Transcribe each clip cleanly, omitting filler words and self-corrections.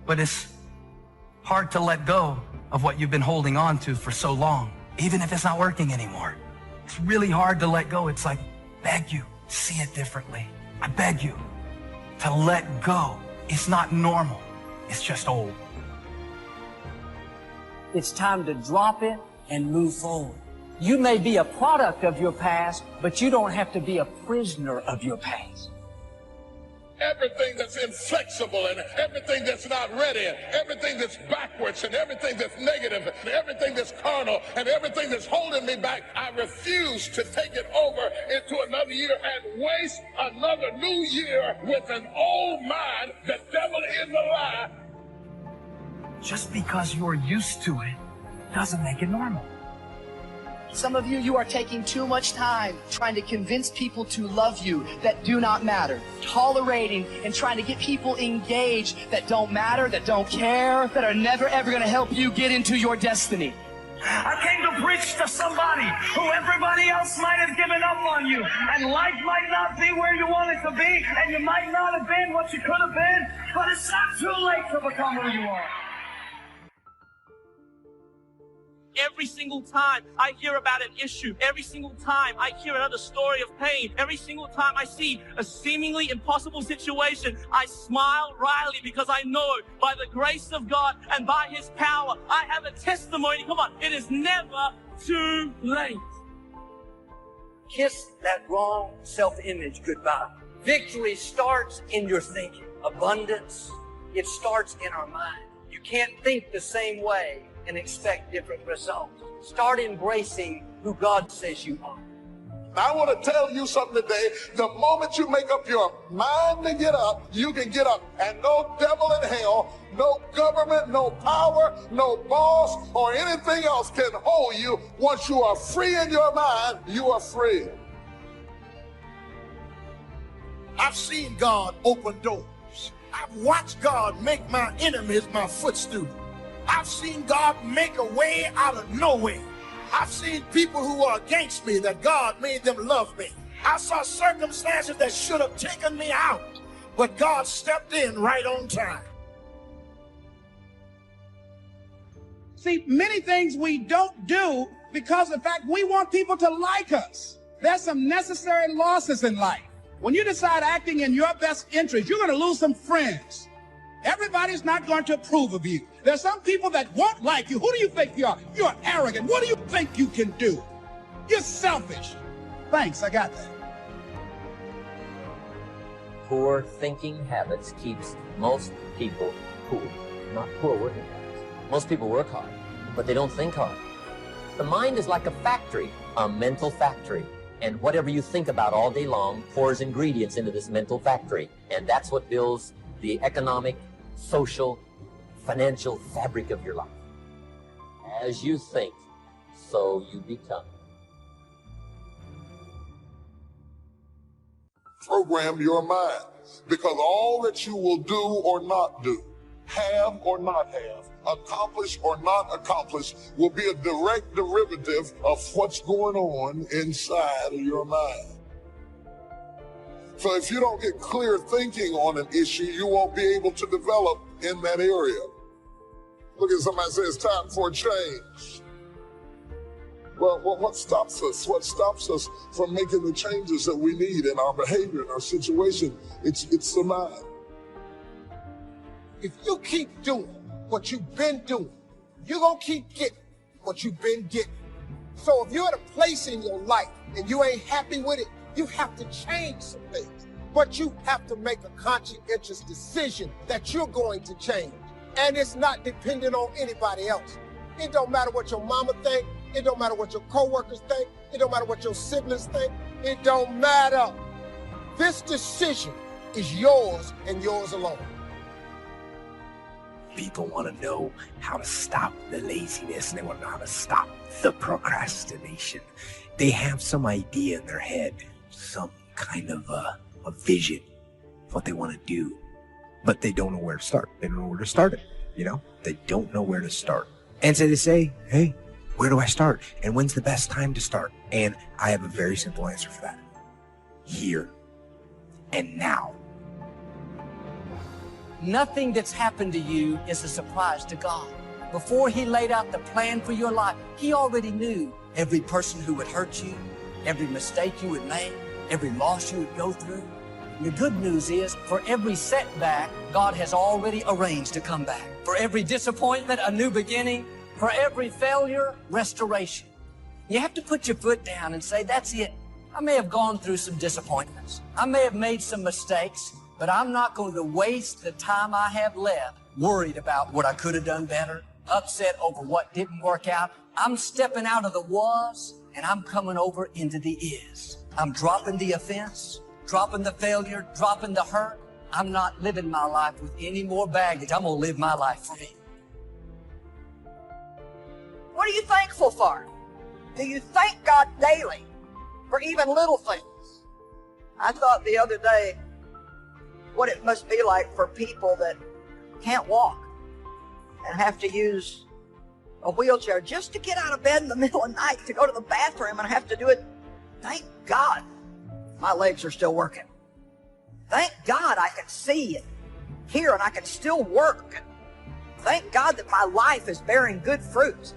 But it's hard to let go of what you've been holding on to for so long, even if it's not working anymore. It's really hard to let go. It's like, beg you, see it differently. I beg you to let go. It's not normal. It's just old. It's time to drop it and move forward. You may be a product of your past, but you don't have to be a prisoner of your past. Everything that's inflexible and everything that's not ready, everything that's backwards and everything that's negative and everything that's carnal and everything that's holding me back, I refuse to take it over into another year and waste another new year with an old mind. The devil is a lie. Just because you're used to it doesn't make it normal. Some of you are taking too much time trying to convince people to love you that do not matter. Tolerating and trying to get people engaged that don't matter, that don't care, that are never ever going to help you get into your destiny. I came to preach to somebody who everybody else might have given up on you, and life might not be where you want it to be, and you might not have been what you could have been, but it's not too late to become who you are. Every single time I hear about an issue, every single time I hear another story of pain, every single time I see a seemingly impossible situation, I smile wryly because I know by the grace of God and by His power, I have a testimony. Come on, it is never too late. Kiss that wrong self-image goodbye. Victory starts in your thinking. Abundance, it starts in our mind. You can't think the same way and expect different results. Start embracing who God says you are. I want to tell you something today. The moment you make up your mind to get up, you can get up. And no devil in hell, no government, no power, no boss, or anything else can hold you. Once you are free in your mind, you are free. I've seen God open doors. I've watched God make my enemies my footstool. I've seen God make a way out of no way. I've seen people who are against me that God made them love me. I saw circumstances that should have taken me out, but God stepped in right on time. See, many things we don't do because of the fact we want people to like us. There's some necessary losses in life. When you decide acting in your best interest, you're going to lose some friends. Everybody's not going to approve of you. There's some people that won't like you. Who do you think you are? You're arrogant. What do you think you can do? You're selfish. Thanks, I got that. Poor thinking habits keeps most people poor, not poor working habits. Most people work hard, but they don't think hard. The mind is like a factory, a mental factory. And whatever you think about all day long pours ingredients into this mental factory. And that's what builds the economic, social, financial fabric of your life. As you think, so you become. Program your mind, because all that you will do or not do, have or not have, accomplish or not accomplish, will be a direct derivative of what's going on inside of your mind. So if you don't get clear thinking on an issue, you won't be able to develop in that area. Look at somebody say it's time for a change. Well, what stops us? What stops us from making the changes that we need in our behavior, in our situation? It's the mind. If you keep doing what you've been doing, you're going to keep getting what you've been getting. So if you're at a place in your life and you ain't happy with it, you have to change some things. But you have to make a conscientious decision that you're going to change. And it's not dependent on anybody else. It don't matter what your mama think. It don't matter what your coworkers think. It don't matter what your siblings think. It don't matter. This decision is yours and yours alone. People want to know how to stop the laziness, and they want to know how to stop the procrastination. They have some idea in their head, some kind of a vision of what they want to do, but they don't know where to start. They don't know where to start it, They don't know where to start. And so they say, hey, where do I start? And when's the best time to start? And I have a very simple answer for that. Here and now. Nothing that's happened to you is a surprise to God. Before He laid out the plan for your life, He already knew every person who would hurt you, every mistake you would make, every loss you would go through. And the good news is, for every setback, God has already arranged to come back. For every disappointment, a new beginning. For every failure, restoration. You have to put your foot down and say, that's it. I may have gone through some disappointments. I may have made some mistakes, but I'm not going to waste the time I have left worried about what I could have done better, upset over what didn't work out. I'm stepping out of the was, and I'm coming over into the is. I'm dropping the offense, dropping the failure, dropping the hurt. I'm not living my life with any more baggage. I'm going to live my life free. What are you thankful for? Do you thank God daily for even little things? I thought the other day what it must be like for people that can't walk and have to use a wheelchair just to get out of bed in the middle of the night to go to the bathroom and have to do it. Thank God my legs are still working. Thank God I can see and hear and I can still work. Thank God that my life is bearing good fruits.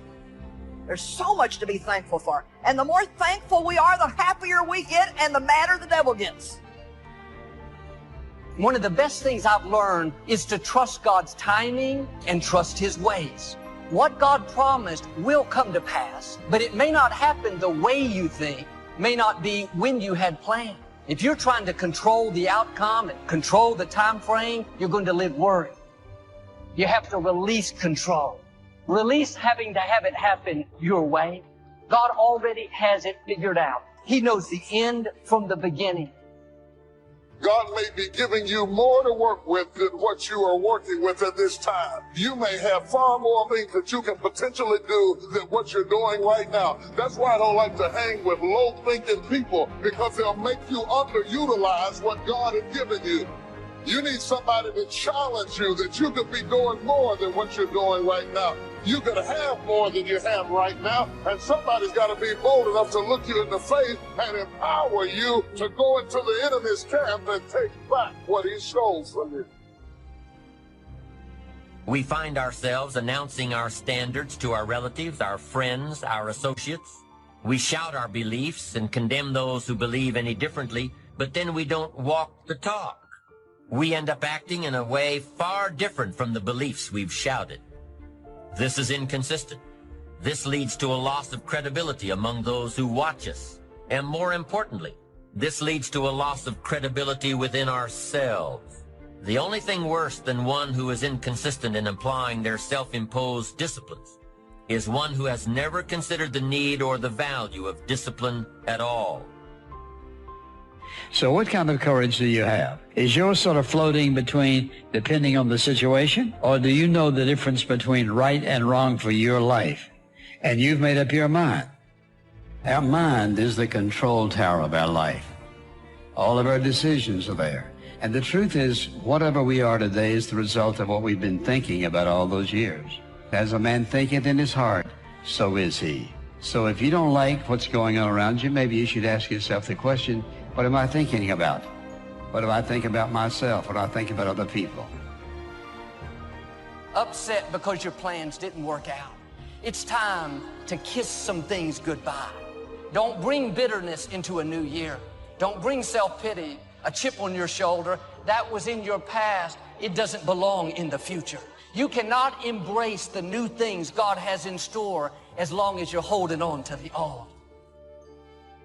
There's so much to be thankful for. And the more thankful we are, the happier we get and the madder the devil gets. One of the best things I've learned is to trust God's timing and trust His ways. What God promised will come to pass, but it may not happen the way you think, may not be when you had planned. If you're trying to control the outcome and control the time frame, you're going to live worried. You have to release control. Release having to have it happen your way. God already has it figured out. He knows the end from the beginning. God may be giving you more to work with than what you are working with at this time. You may have far more things that you can potentially do than what you're doing right now. That's why I don't like to hang with low-thinking people, because they'll make you underutilize what God has given you. You need somebody to challenge you that you could be doing more than what you're doing right now. You could have more than you have right now, and somebody's got to be bold enough to look you in the face and empower you to go into the enemy's camp and take back what he stole from you. We find ourselves announcing our standards to our relatives, our friends, our associates. We shout our beliefs and condemn those who believe any differently, but then we don't walk the talk. We end up acting in a way far different from the beliefs we've shouted. This is inconsistent. This leads to a loss of credibility among those who watch us. And more importantly, this leads to a loss of credibility within ourselves. The only thing worse than one who is inconsistent in applying their self-imposed disciplines is one who has never considered the need or the value of discipline at all. So what kind of courage do you have? Is yours sort of floating between depending on the situation? Or do you know the difference between right and wrong for your life? And you've made up your mind. Our mind is the control tower of our life. All of our decisions are there. And the truth is, whatever we are today is the result of what we've been thinking about all those years. As a man thinketh in his heart, so is he. So if you don't like what's going on around you, maybe you should ask yourself the question, what am I thinking about? What do I think about myself? What do I think about other people? Upset because your plans didn't work out. It's time to kiss some things goodbye. Don't bring bitterness into a new year. Don't bring self-pity, a chip on your shoulder. That was in your past. It doesn't belong in the future. You cannot embrace the new things God has in store as long as you're holding on to the old.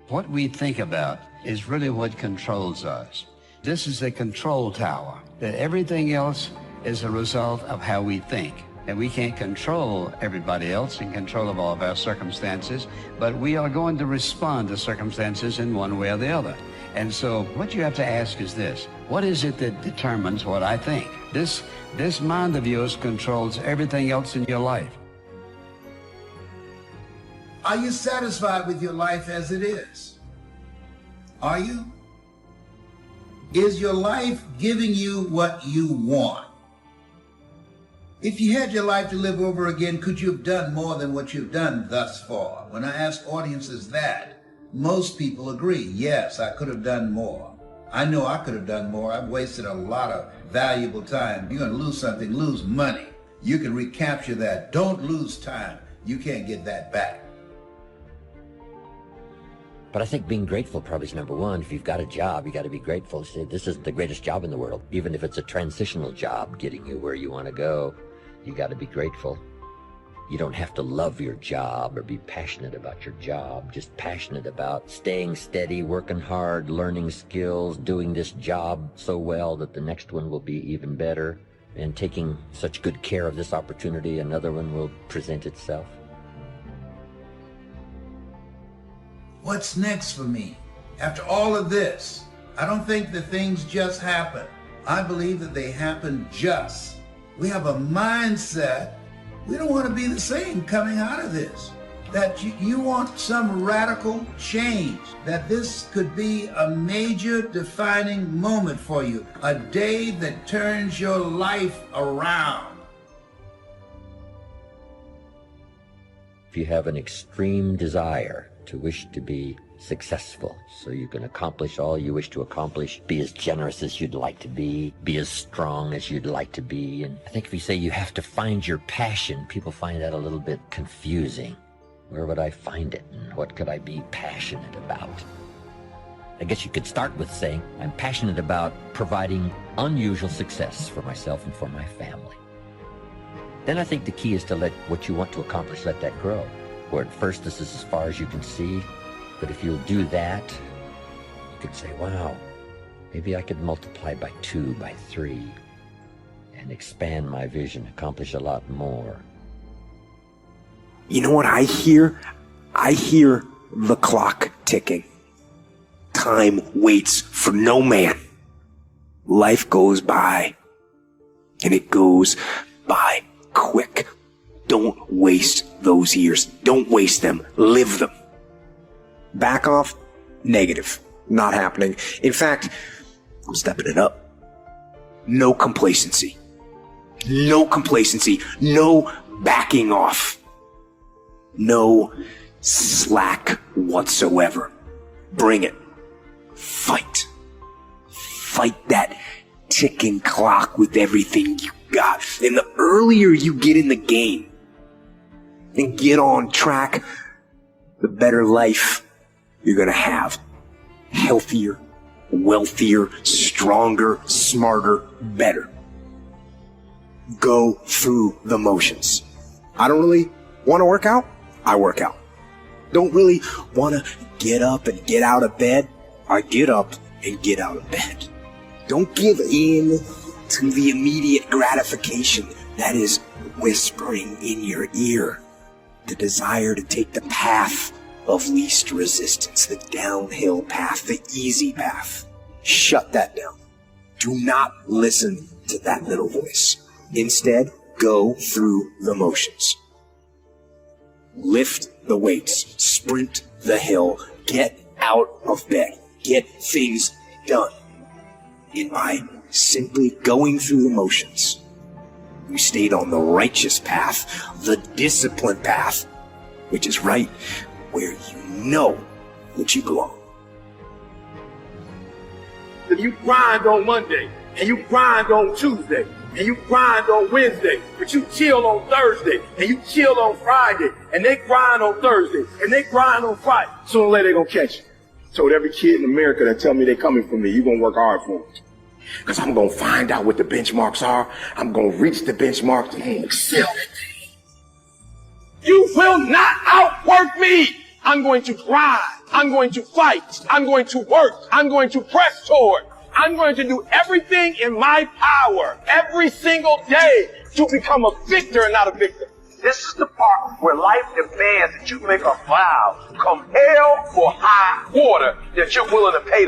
What we think about is really what controls us. This is a control tower, that everything else is a result of how we think. And we can't control everybody else in control of all of our circumstances, but we are going to respond to circumstances in one way or the other. And so what you have to ask is this: what is it that determines what I think? This mind of yours controls everything else in your life. Are you satisfied with your life as it is? Are you? Is your life giving you what you want? If you had your life to live over again, could you have done more than what you've done thus far? When I ask audiences that, most people agree, yes, I could have done more. I know I could have done more. I've wasted a lot of valuable time. You're going to lose something, lose money. You can recapture that. Don't lose time. You can't get that back. But I think being grateful probably is number one. If you've got a job, you got to be grateful. Say, this is the greatest job in the world. Even if it's a transitional job getting you where you want to go, you got to be grateful. You don't have to love your job or be passionate about your job. Just passionate about staying steady, working hard, learning skills, doing this job so well that the next one will be even better, and taking such good care of this opportunity, another one will present itself. What's next for me? After all of this, I don't think that things just happen. I believe that they happen just. We have a mindset. We don't want to be the same coming out of this. That you want some radical change. That this could be a major defining moment for you. A day that turns your life around. If you have an extreme desire to wish to be successful, so you can accomplish all you wish to accomplish, be as generous as you'd like to be as strong as you'd like to be. And I think if you say you have to find your passion, people find that a little bit confusing. Where would I find it, and what could I be passionate about? I guess you could start with saying, I'm passionate about providing unusual success for myself and for my family. Then I think the key is to let what you want to accomplish, let that grow. Where at first this is as far as you can see, but if you'll do that, you could say, wow, maybe I could multiply by 2, by 3, and expand my vision, accomplish a lot more. You know what I hear? I hear the clock ticking. Time waits for no man. Life goes by, and it goes by quick. Don't waste those years. Don't waste them. Live them. Back off. Negative. Not happening. In fact, I'm stepping it up. No complacency. No complacency. No backing off. No slack whatsoever. Bring it. Fight. Fight that ticking clock with everything you got. And the earlier you get in the game and get on track, the better life you're going to have. Healthier, wealthier, stronger, smarter, better. Go through the motions. I don't really want to work out. I work out. Don't really want to get up and get out of bed. I get up and get out of bed. Don't give in to the immediate gratification that is whispering in your ear. The desire to take the path of least resistance, the downhill path, the easy path. Shut that down. Do not listen to that little voice. Instead, go through the motions. Lift the weights, sprint the hill, get out of bed, get things done. And by simply going through the motions, you stayed on the righteous path, the disciplined path, which is right where you know that you belong. If you grind on Monday, and you grind on Tuesday, and you grind on Wednesday, but you chill on Thursday, and you chill on Friday, and they grind on Thursday, and they grind on Friday, sooner or later they're gonna catch you. So with every kid in America that tell me they're coming from me, you're gonna work hard for them. Because I'm gonna find out what the benchmarks are, I'm gonna reach the benchmarks, and I'm gonna excel at them. You will not outwork me! I'm going to grind. I'm going to fight. I'm going to work. I'm going to press toward. I'm going to do everything in my power every single day to become a victor and not a victim. This is the part where life demands that you make a vow, come hell or high water, that you're willing to pay